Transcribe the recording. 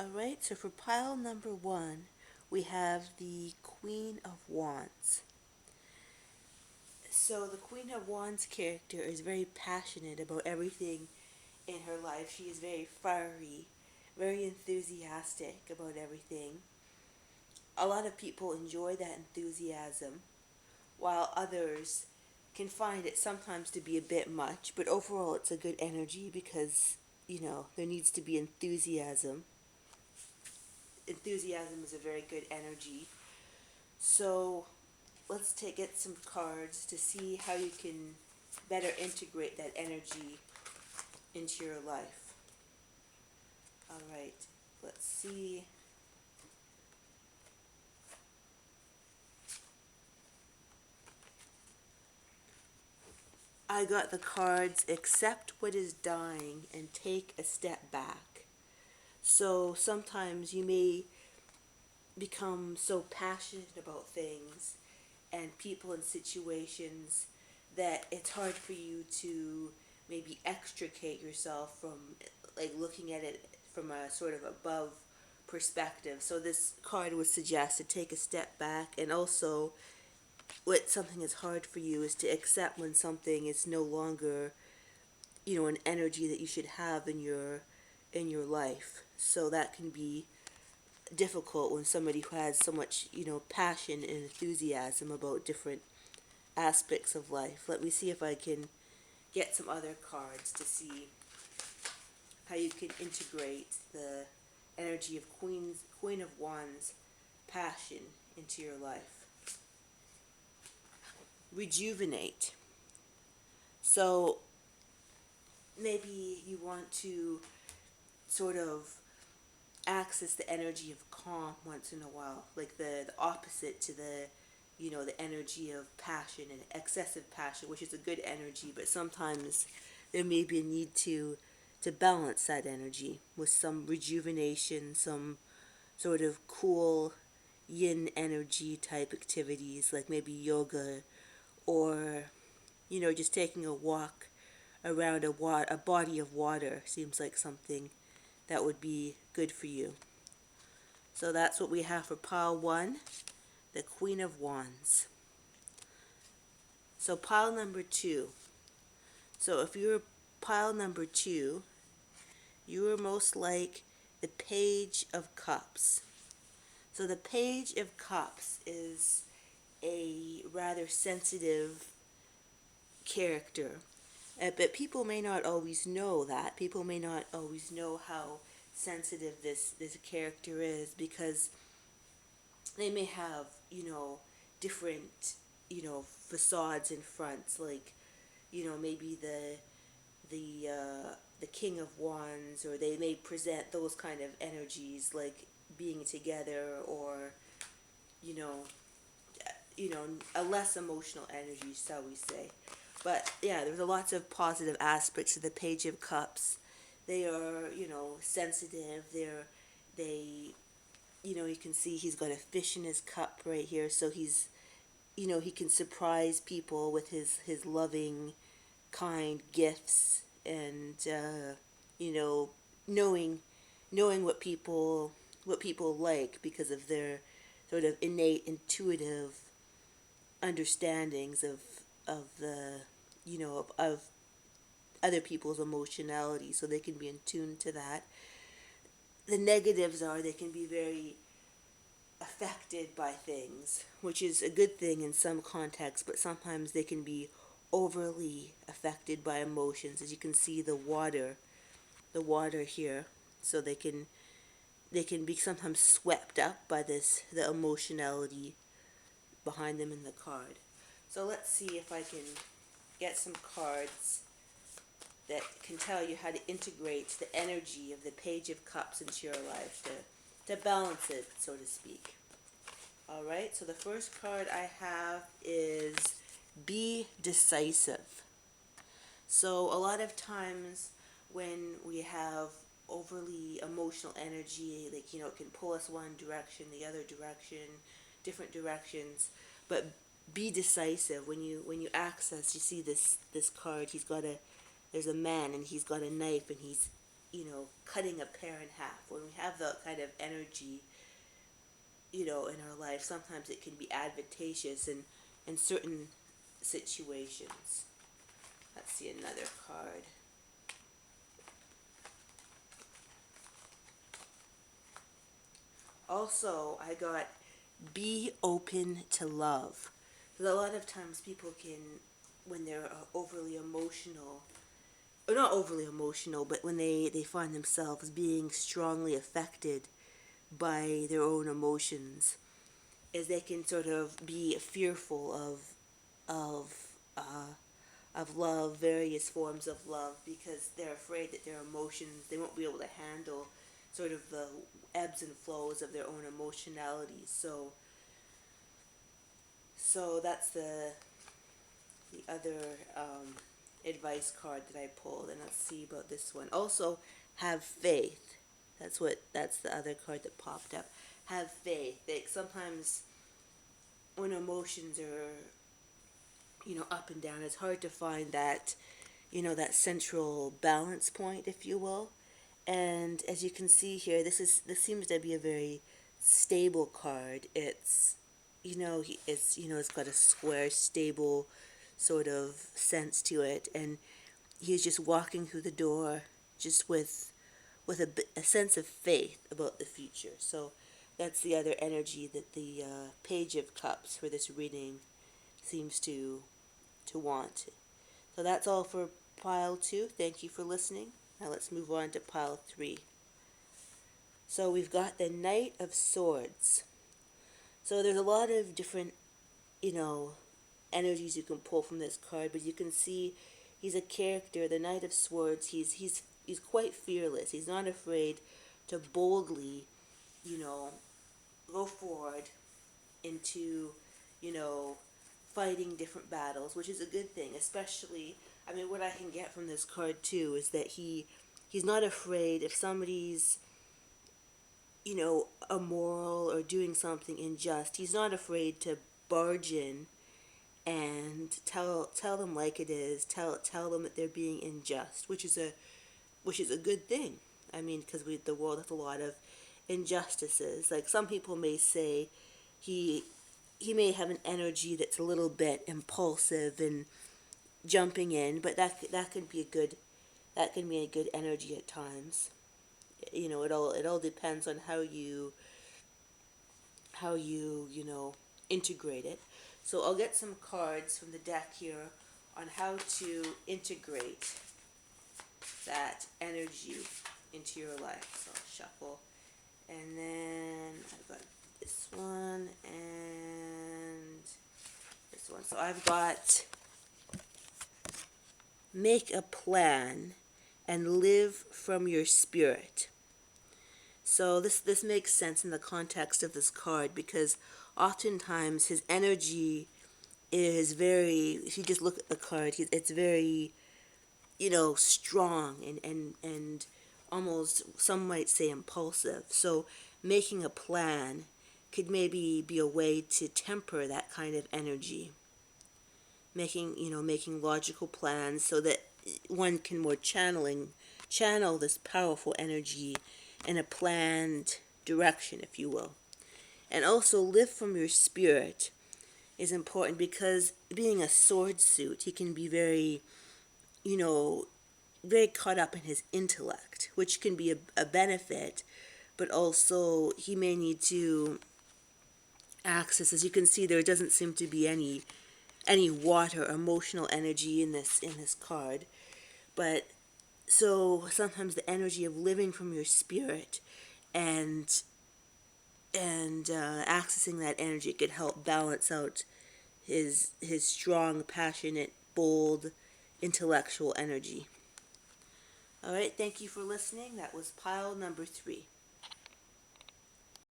Alright, so for pile number one, we have the Queen of Wands. So the Queen of Wands character is very passionate about everything in her life. She is very fiery, very enthusiastic about everything. A lot of people enjoy that enthusiasm, while others can find it sometimes to be a bit much, but overall it's a good energy because, there needs to be enthusiasm. Enthusiasm is a very good energy. So let's get some cards to see how you can better integrate that energy into your life. All right, let's see. I got the cards accept what is dying and take a step back. So sometimes you may become so passionate about things and people and situations that it's hard for you to maybe extricate yourself from like looking at it from a sort of above perspective. So this card would suggest to take a step back, and also what something is hard for you is to accept when something is no longer, an energy that you should have in your life. So that can be difficult when somebody who has so much, passion and enthusiasm about different aspects of life. Let me see if I can get some other cards to see how you can integrate the energy of Queen of Wands passion into your life. Rejuvenate. So maybe you want to sort of access the energy of calm once in a while, like the opposite to the energy of passion and excessive passion, which is a good energy, but sometimes there may be a need to balance that energy with some rejuvenation, some sort of cool yin energy type activities, like maybe yoga, or just taking a walk around a body of water seems like something that would be good for you. So that's what we have for pile one, the Queen of Wands. So pile number two. So if you're pile number two, you are most like the Page of Cups. So the Page of Cups is a rather sensitive character. But people may not always know that. People may not always know how sensitive this character is, because they may have, different, facades and fronts, like, maybe the King of Wands, or they may present those kind of energies like being together, or, you know, a less emotional energy, shall we say. But yeah, there's a lots of positive aspects to the Page of Cups. They are, sensitive. They, you can see he's got a fish in his cup right here. So he's, he can surprise people with his loving, kind gifts, and you know, knowing knowing what people like because of their sort of innate intuitive understandings of the of other people's emotionality, so they can be in tune to that. The negatives are they can be very affected by things, which is a good thing in some contexts, but sometimes they can be overly affected by emotions, as you can see the water here. So they can be sometimes swept up by the emotionality behind them in the card. So let's see if I can get some cards that can tell you how to integrate the energy of the Page of Cups into your life to balance it, so to speak. All right, so the first card I have is Be Decisive. So a lot of times when we have overly emotional energy, like, it can pull us one direction, the other direction, different directions. But be decisive. When you access, you see this card. There's a man, and he's got a knife, and cutting a pear in half. When we have that kind of energy, in our life, sometimes it can be advantageous in certain situations. Let's see another card. Also, I got be open to love. Because a lot of times people can, when they're overly emotional, or not overly emotional, but when they find themselves being strongly affected by their own emotions, is they can sort of be fearful of uh, of love, various forms of love, because they're afraid that their emotions, they won't be able to handle sort of the ebbs and flows of their own emotionality. So that's the other advice card that I pulled, and let's see about this one. Also, have faith. That's the other card that popped up. Have faith. Like sometimes when emotions are up and down, it's hard to find that central balance point, if you will. And as you can see here, this seems to be a very stable card. It's got a square, stable sort of sense to it, and he's just walking through the door, just with a sense of faith about the future. So that's the other energy that the Page of Cups for this reading seems to want. So that's all for pile 2. Thank you for listening. Now let's move on to pile 3. So we've got the Knight of Swords. So there's a lot of different, you know, energies you can pull from this card, but you can see he's a character, the Knight of Swords. He's quite fearless. He's not afraid to boldly, you know, go forward into, you know, fighting different battles, which is a good thing. Especially, I mean, what I can get from this card too is that he's not afraid if somebody's, immoral or doing something unjust. He's not afraid to barge in and tell them like it is. Tell them that they're being unjust, which is a good thing. I mean, because the world has a lot of injustices. Like some people may say, he he may have an energy that's a little bit impulsive and jumping in, but that can be a good energy at times. It all depends on how you integrate it. So I'll get some cards from the deck here on how to integrate that energy into your life. So I'll shuffle, and then I've got this one and this one. So I've got make a plan and live from your spirit. So this makes sense in the context of this card because oftentimes his energy is very, if you just look at the card, it's very, strong and almost, some might say, impulsive. So making a plan could maybe be a way to temper that kind of energy. Making logical plans so that one can more channel this powerful energy in a planned direction, if you will. And also live from your spirit is important because being a sword suit, he can be very, very caught up in his intellect, which can be a benefit, but also he may need to access, as you can see, there doesn't seem to be any water, emotional energy in this card. But so sometimes the energy of living from your spirit and accessing that energy could help balance out his strong, passionate, bold, intellectual energy. All right, thank you for listening. That was pile number 3.